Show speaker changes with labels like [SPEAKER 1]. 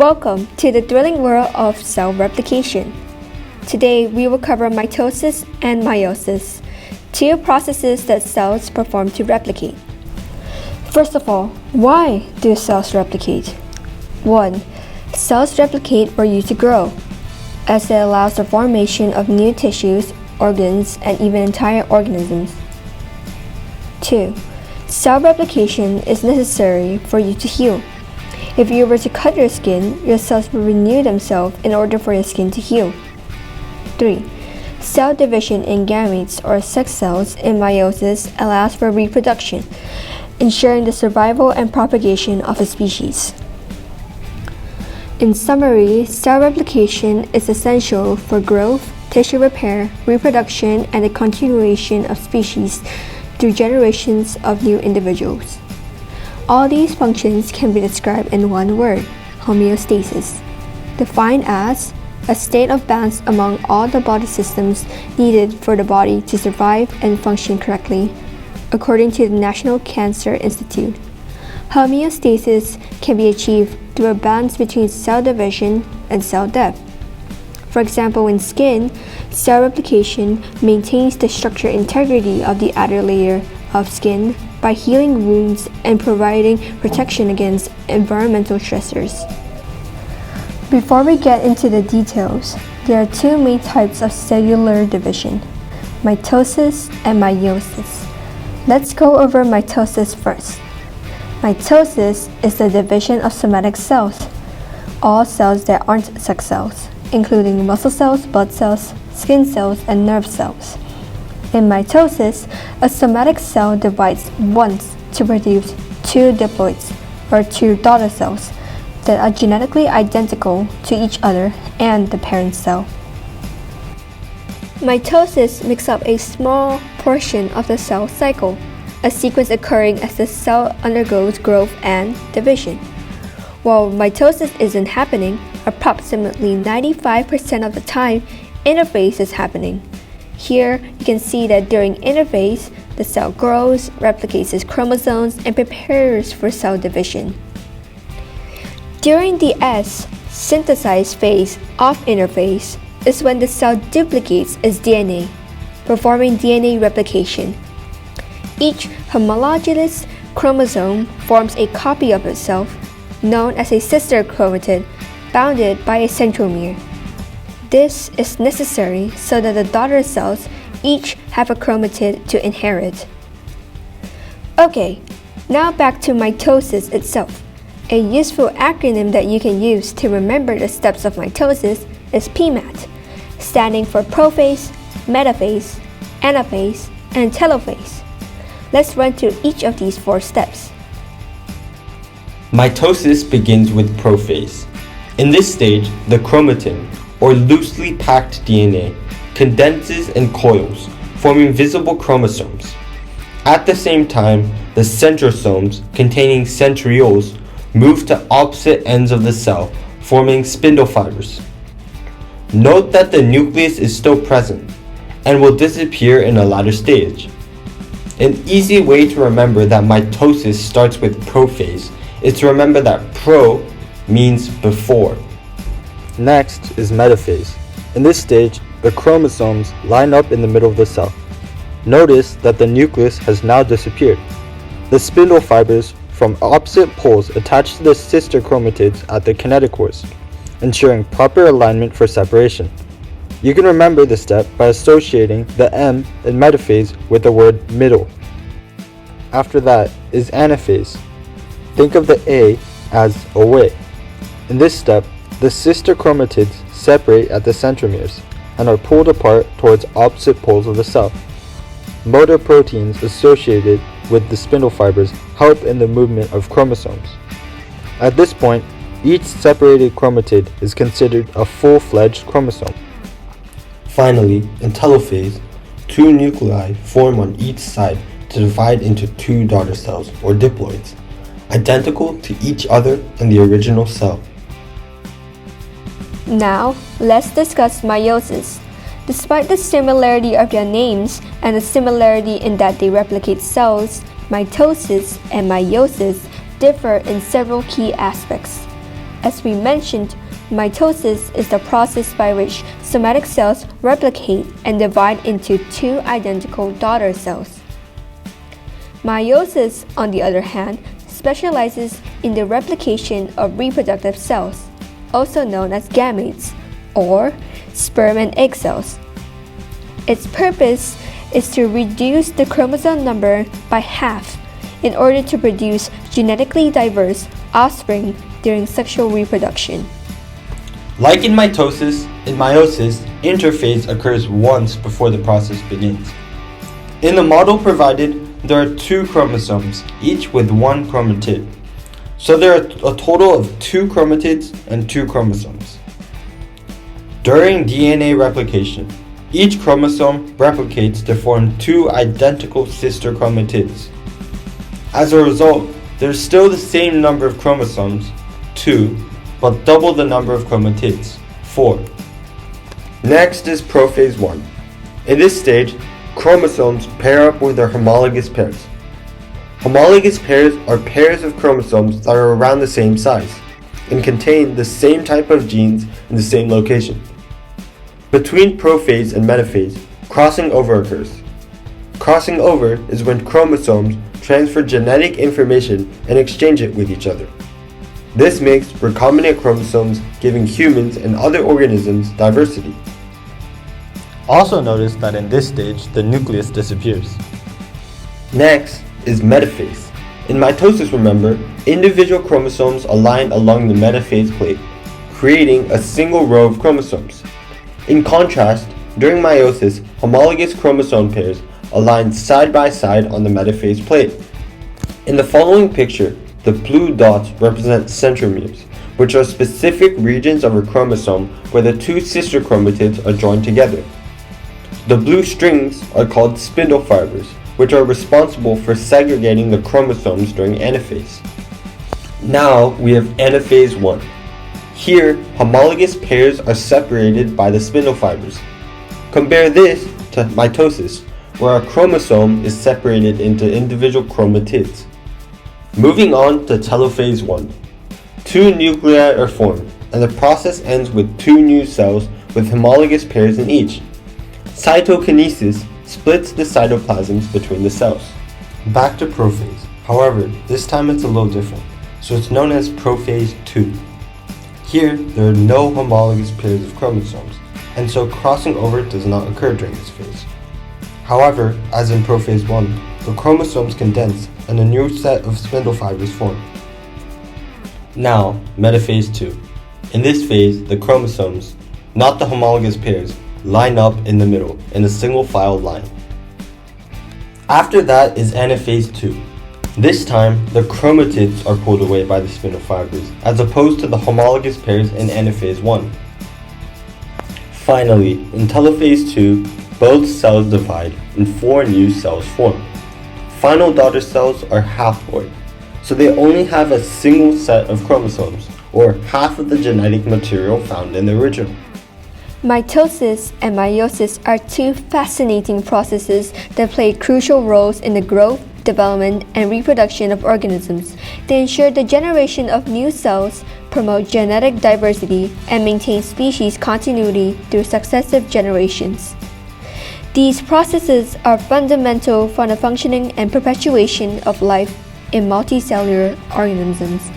[SPEAKER 1] Welcome to the thrilling world of cell replication. Today we will cover mitosis and meiosis, two processes that cells perform to replicate. First of all, why do cells replicate? 1. Cells replicate or used to grow, as it allows the formation of new tissues, organs, and even entire organisms. 2. Cell replication is necessary for you to heal. If you were to cut your skin, your cells will renew themselves in order for your skin to heal. 3. Cell division in gametes or sex cells in meiosis allows for reproduction, ensuring the survival and propagation of a species. In summary, cell replication is essential for growth, tissue repair, reproduction, and the continuation of species through generations of new individuals. All these functions can be described in one word, homeostasis, defined as a state of balance among all the body systems needed for the body to survive and function correctly, according to the National Cancer Institute. Homeostasis can be achieved through a balance between cell division and cell death. For example, in skin, cell replication maintains the structural integrity of the outer layer of skin by healing wounds and providing protection against environmental stressors. Before we get into the details, there are two main types of cellular division, mitosis and meiosis. Let's go over mitosis first. Mitosis is the division of somatic cells, all cells that aren't sex cells, including muscle cells, blood cells, skin cells, and nerve cells. In mitosis, a somatic cell divides once to produce two diploids, or two daughter cells, that are genetically identical to each other and the parent cell. Mitosis makes up a small portion of the cell cycle, a sequence occurring as the cell undergoes growth and division. While mitosis isn't happening, approximately 95% of the time, interphase is happening. Here, you can see that during interphase, the cell grows, replicates its chromosomes, and prepares for cell division. During the S-synthesized phase of interphase is when the cell duplicates its DNA, performing DNA replication. Each homologous chromosome forms a copy of itself, known as a sister chromatid, bounded by a centromere. This is necessary so that the daughter cells each have a chromatid to inherit. Okay, now back to mitosis itself. A useful acronym that you can use to remember the steps of mitosis is PMAT, standing for prophase, metaphase, anaphase, and telophase. Let's run through each of these 4 steps.
[SPEAKER 2] Mitosis begins with prophase. In this stage, the chromatin, or loosely packed DNA, condenses and coils, forming visible chromosomes. At the same time, the centrosomes, containing centrioles, move to opposite ends of the cell, forming spindle fibers. Note that the nucleus is still present and will disappear in a later stage. An easy way to remember that mitosis starts with prophase is to remember that pro means before.
[SPEAKER 3] Next is metaphase. In this stage, the chromosomes line up in the middle of the cell. Notice that the nucleus has now disappeared. The spindle fibers from opposite poles attach to the sister chromatids at the kinetochores, ensuring proper alignment for separation. You can remember this step by associating the M in metaphase with the word middle. After that is anaphase. Think of the A as away. In this step, the sister chromatids separate at the centromeres and are pulled apart towards opposite poles of the cell. Motor proteins associated with the spindle fibers help in the movement of chromosomes. At this point, each separated chromatid is considered a full-fledged chromosome.
[SPEAKER 2] Finally, in telophase, 2 nuclei form on each side to divide into 2 daughter cells, or diploids, identical to each other in the original cell.
[SPEAKER 1] Now, let's discuss meiosis. Despite the similarity of their names and the similarity in that they replicate cells, mitosis and meiosis differ in several key aspects. As we mentioned, mitosis is the process by which somatic cells replicate and divide into two identical daughter cells. Meiosis, on the other hand, specializes in the replication of reproductive cells, also known as gametes, or sperm and egg cells. Its purpose is to reduce the chromosome number by half in order to produce genetically diverse offspring during sexual reproduction.
[SPEAKER 2] Like in mitosis, in meiosis, interphase occurs once before the process begins. In the model provided, there are two chromosomes, each with one chromatid. So there are a total of two chromatids and two chromosomes. During DNA replication, each chromosome replicates to form two identical sister chromatids. As a result, there's still the same number of chromosomes, 2, but double the number of chromatids, 4. Next is prophase 1. In this stage, chromosomes pair up with their homologous pairs. Homologous pairs are pairs of chromosomes that are around the same size and contain the same type of genes in the same location. Between prophase and metaphase, crossing over occurs. Crossing over is when chromosomes transfer genetic information and exchange it with each other. This makes recombinant chromosomes, giving humans and other organisms diversity.
[SPEAKER 3] Also notice that in this stage, the nucleus disappears.
[SPEAKER 2] Next is metaphase. In mitosis, remember, individual chromosomes align along the metaphase plate, creating a single row of chromosomes. In contrast, during meiosis, homologous chromosome pairs align side by side on the metaphase plate. In the following picture, the blue dots represent centromeres, which are specific regions of a chromosome where the two sister chromatids are joined together. The blue strings are called spindle fibers, which are responsible for segregating the chromosomes during anaphase. Now we have anaphase 1. Here, homologous pairs are separated by the spindle fibers. Compare this to mitosis, where a chromosome is separated into individual chromatids. Moving on to telophase 1. Two nuclei are formed, and the process ends with two new cells with homologous pairs in each. Cytokinesis splits the cytoplasms between the cells. Back to prophase. However, this time it's a little different, so it's known as prophase 2. Here, there are no homologous pairs of chromosomes, and so crossing over does not occur during this phase. However, as in prophase 1, the chromosomes condense and a new set of spindle fibers form. Now, metaphase 2. In this phase, the chromosomes, not the homologous pairs, line up in the middle in a single file line. After that is anaphase 2. This time, the chromatids are pulled away by the spindle fibers, as opposed to the homologous pairs in anaphase 1. Finally, in telophase 2, both cells divide and 4 new cells form. Final daughter cells are haploid, so they only have a single set of chromosomes, or half of the genetic material found in the original.
[SPEAKER 1] Mitosis and meiosis are two fascinating processes that play crucial roles in the growth, development, and reproduction of organisms. They ensure the generation of new cells, promote genetic diversity, and maintain species continuity through successive generations. These processes are fundamental for the functioning and perpetuation of life in multicellular organisms.